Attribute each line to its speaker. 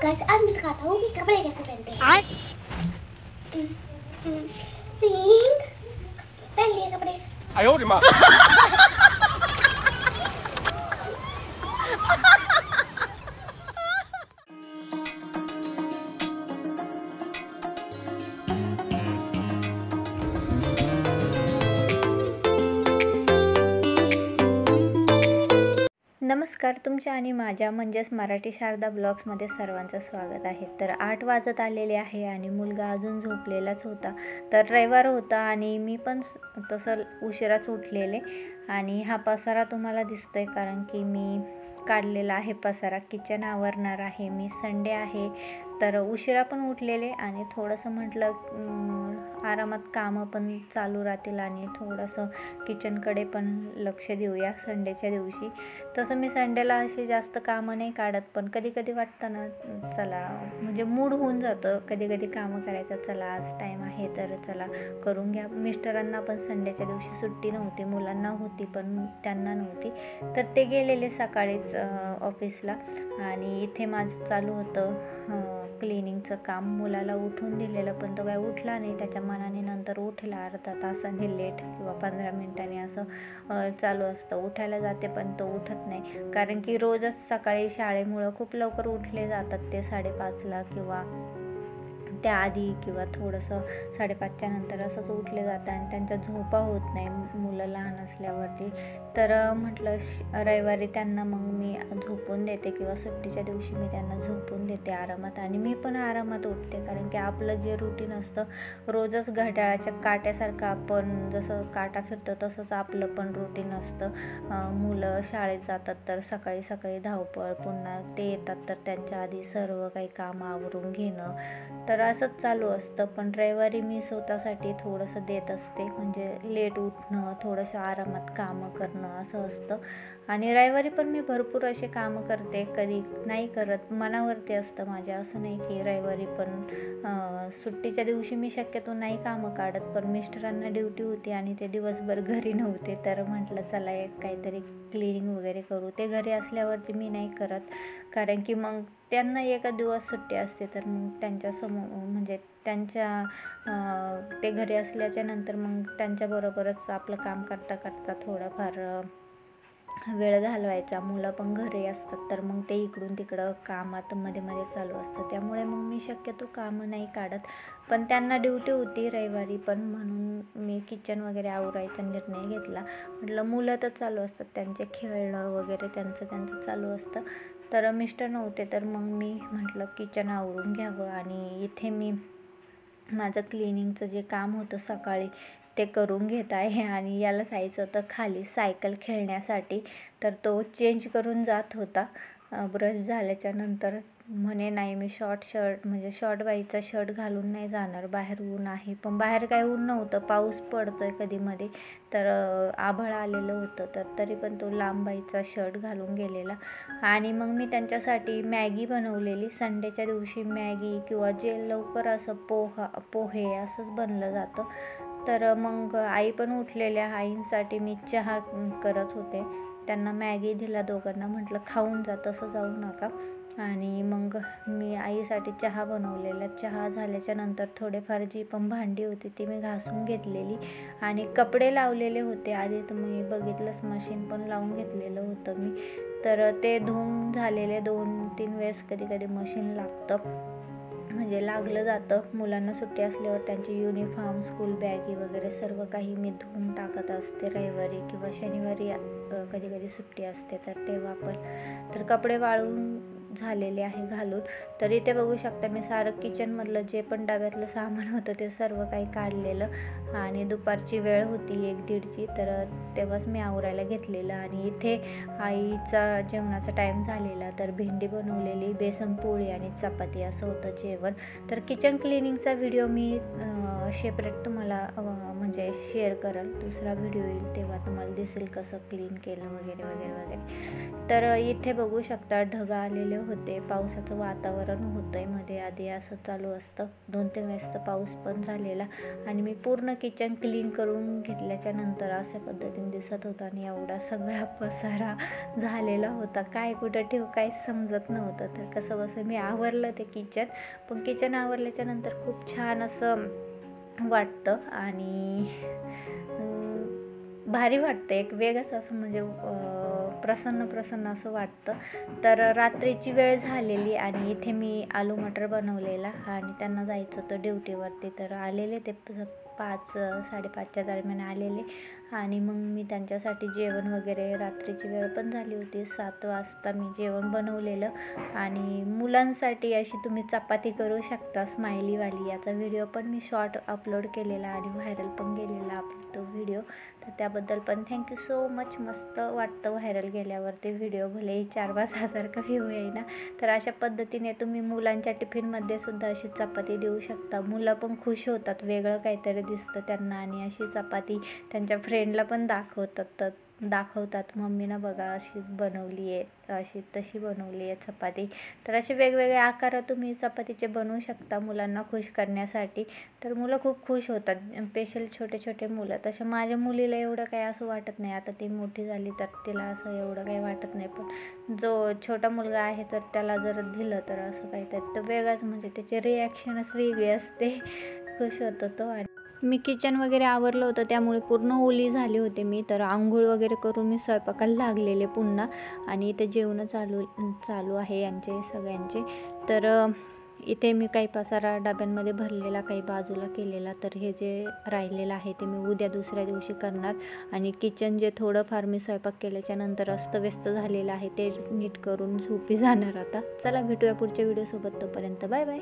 Speaker 1: Guys आज मैं सिखाता हूँ कि कपड़े कैसे पहनते हैं। पहन लिए कपड़े।
Speaker 2: आयो रे माँ।
Speaker 3: नमस्कार, तुमच्या आणि माझ्या म्हणजेच मराठी शारदा ब्लॉग्समध्ये सर्वांचं स्वागत आहे। तर 8 वाजत आलेले आहे आणि मुलगा अजून झोपलेलाच होता। तर रविवार होता आणि मी पण तसं उशिराच उठलेले आणि हा पसारा तुम्हाला दिसतोय कारण की मी काढलेला आहे पसारा। किचन आवरणार आहे मी, संडे आहे तर उशिरा पण उठलेले आणि थोडंसं म्हटलं आरामात कामं पण चालू राहतील आणि थोडंसं किचनकडे पण लक्ष देऊया संडेच्या दिवशी। तसं मी संडेला अशी जास्त कामं नाही काढत, पण कधी कधी वाटतं ना चला म्हणजे मूड होऊन जातं कधी कधी कामं करायचं, चला आज टाईम आहे तर चला करून घ्या। मिस्टरांना पण संडेच्या दिवशी सुट्टी नव्हती, मुलांना होती पण त्यांना नव्हती, तर ते गेलेले सकाळीच ऑफिसला आणि इथे माझं चालू होतं क्लिनिंगचं काम। मुलाला उठून दिलेलं पण तो काय उठला नाही, त्याच्या मनाने नंतर उठला अर्धा तासाने लेट किंवा 15 मिनिटांनी असं चालू असतं। उठायला जाते पण तो उठत नाही कारण की रोजच सकाळी शाळेमुळं खूप लवकर उठले जातात ते 5:30ला किंवा त्याआधी किंवा थोडंसं 5:30च्या नंतर असंच उठले जातं आणि त्यांच्या झोपा होत नाही मुलं लहान असल्यावरती। तर म्हटलं रविवारी त्यांना मग मी झोपून देते किंवा सुट्टीच्या दिवशी मी त्यांना झोपून देते आरामात आणि मी पण आरामात उठते कारण की आपलं जे रुटीन असतं रोजच घड्याळाच्या काट्यासारखं आपण जसं काटा फिरतो तसंच आपलं पण रुटीन असतं। मुलं शाळेत जातात तर सकाळी सकाळी धावपळ, पुन्हा ते येतात तर त्यांच्या आधी सर्व काही कामं आवरून घेणं, तर असंच चालू असतं। पण रविवारी मी स्वतःसाठी थोडंसं देत असते, म्हणजे लेट उठणं, थोडंसं आरामात कामं करणं असं असतं। आणि रविवारी पण मी भरपूर असे कामं करते, कधी नाही करत, मनावरती असतं माझ्या। असं नाही की रविवारी पण सुट्टीच्या दिवशी मी शक्यतो नाही कामं काढत, पण मिस्टरांना ड्युटी होती आणि ते दिवसभर घरी नव्हते तर म्हटलं चला एक काहीतरी क्लिनिंग वगैरे करू। ते घरी असल्यावरती मी नाही करत कारण की मग त्यांना एका दिवस सुट्टी असते तर मग त्यांच्यासमोर म्हणजे ते घरी असल्याच्या नंतर मग त्यांच्याबरोबरच आपलं काम करता करता थोडंफार वेळ घालवायचा। मुलं पण घरी असतात तर मग ते इकडून तिकडं कामात मध्ये मध्ये चालू असतं, त्यामुळे मग मी शक्यतो कामं नाही काढत। पण त्यांना ड्युटी होती रविवारी पण, म्हणून मी किचन वगैरे आवरायचा निर्णय घेतला। म्हटलं मुलं तर चालू असतात, त्यांचे खेळणं वगैरे त्यांचं चालू असतं, तर मिस्टर नव्हते तर मग मी म्हटलं किचन आवरून घ्यावं आणि इथे मी माझं क्लिनिंगचं जे काम होतं सकाळी ते करून घेत आहे। आणि याला जायचं होतं खाली सायकल खेळण्यासाठी, तर तो चेंज करून जात होता ब्रश झाल्याच्या नंतर। म्हणे नाही मी शॉर्ट बाईचा शर्ट घालून नाही जाणार, बाहेर ऊन आहे। पण बाहेर काय ऊन नव्हतं, पाऊस पडतोय कधी मध्ये, तर आभाळ आलेलं होतं, तर तरी पण तो लांब बाईचा शर्ट घालून गेलेला। आणि मग मी त्यांच्यासाठी मॅगी बनवलेली। संडेच्या दिवशी मॅगी किंवा जे लवकर असं पोहे असंच बनलं जातं, तर मग आई पण उठलेल्या, आईंसाठी मी चहा करत होते, त्यांना मॅगी दिला दोघांना, म्हटलं खाऊन जा, तसं जाऊ नका। आणि मग मी आईसाठी चहा बनवलेला। चहा झाल्याच्या नंतर थोडेफार जी पण भांडी होती ती मी घासून घेतलेली आणि कपडे लावलेले होते आधी, तुम्ही बघितलंच, मशीन पण लावून घेतलेलं होतं मी, तर ते धुवून झालेले 2-3 वेळेस कधी कधी मशीन लागतं, म्हणजे लागलं जातं। मुलांना सुट्टी असल्यावर त्यांचे युनिफॉर्म, स्कूल बॅगी वगैरे सर्व काही मी धुवून टाकत असते रविवारी किंवा शनिवारी कधी कधी सुट्टी असते तर तेव्हा पण। तर कपडे वाळून झालेले आहे घालून, तर इथे बघू शकता मी सारं किचनमधलं जे पण डब्यातलं सामान होतं ते सर्व काही काढलेलं। आणि दुपारची वेळ होती 1-1:30ची, तर तेव्हाच मी आवरायला घेतलेलं। आणि इथे आईचा जेवणाचा टाईम झालेला, तर भेंडी बनवलेली, बेसन पोळी आणि चपाती असं होतं जेवण। तर किचन क्लिनिंगचा व्हिडिओ मी सेपरेट तुम्हाला म्हणजे शेअर कराल, दुसरा व्हिडिओ येईल तेव्हा तुम्हाला दिसेल कसं क्लीन केलं वगैरे वगैरे वगैरे। तर इथे बघू शकता ढग आलेले होते, पावसाचं वातावरण होतं आहे मध्ये आधी असं चालू असतं. 2-3 वेळेस तर पाऊस पण झालेला आणि मी पूर्ण किचन क्लीन करून घेतल्याच्या नंतर अशा पद्धतीने दिसत होतं आणि एवढा सगळा पसारा झालेला होता, काय कुठं ठेवू काहीच समजत नव्हतं. तर कसं बसं मी आवरलं ते किचन, पण किचन आवरल्याच्या नंतर खूप छान असं वाटतं आणि भारी वाटतं, एक वेगळंच असं म्हणजे प्रसन्न असं वाटतं. तर रात्रीची वेळ झालेली आणि इथे मी आलू मटर बनवलेला आणि त्यांना जायचं होतं ड्युटीवरती. तर आलेले ते 5-5:30च्या दरम्यान आलेले आणि मग मी त्यांच्यासाठी जेवण वगैरे, रात्रीची वेळ पण झाली होती, 7 वाजता मी जेवण बनवलेलं. आणि मुलांसाठी अशी तुम्ही चपाती करू शकता स्माइलीवाली, याचा व्हिडिओ पण मी शॉर्ट अपलोड केलेला आणि व्हायरल पण गेलेला तो व्हिडिओ. तर त्याबद्दल पण थँक्यू सो मच. मस्त वाटतं व्हायरल गेल्यावरती व्हिडिओ, भलेही 4-5 हजार का व्ह्यू येईना. तर अशा पद्धतीने तुम्ही मुलांच्या टिफिनमध्ये सुद्धा अशी चपाती देऊ शकता. मुलं पण खुश होतात, वेगळं काहीतरी दिसतं त्यांना आणि अशी चपाती त्यांच्या फ्रेंडला पण दाखवतात मम्मीनं बघा अशीच बनवली आहे, अशी तशी बनवली आहे चपाती. तर असे वेगवेगळे आकार तुम्ही चपातीचे बनवू शकता मुलांना खुश करण्यासाठी. तर मुलं खूप खुश होतात, स्पेशल छोटे मुलं. तसं माझ्या मुलीला एवढं काही असं वाटत नाही, आता ती मोठी झाली तर तिला असं एवढं काही वाटत नाही, पण जो छोटा मुलगा आहे तर त्याला जर दिलं तर असं काहीतरी तर वेगळंच, म्हणजे त्याची रिॲक्शनच वेगळी असते, खुश होतो तो. आणि मी किचन वगैरे आवरलं होतं त्यामुळे पूर्ण ओली झाली होते मी. तर आंघोळ वगैरे करून मी स्वयंपाकाला लागलेले पुन्हा आणि इथे जेवण चालू आहे यांचे सगळ्यांचे. तर इथे मी काही पसारा डब्यांमध्ये भरलेला, काही बाजूला केलेला. तर हे जे राहिलेलं आहे ते मी उद्या दुसऱ्या दिवशी करणार आणि किचन जे थोडंफार मी स्वयंपाक केल्याच्या नंतर अस्तव्यस्त झालेलं आहे ते नीट करून झोपी जाणार आता. चला भेटूया पुढच्या व्हिडिओसोबत, तोपर्यंत बाय बाय.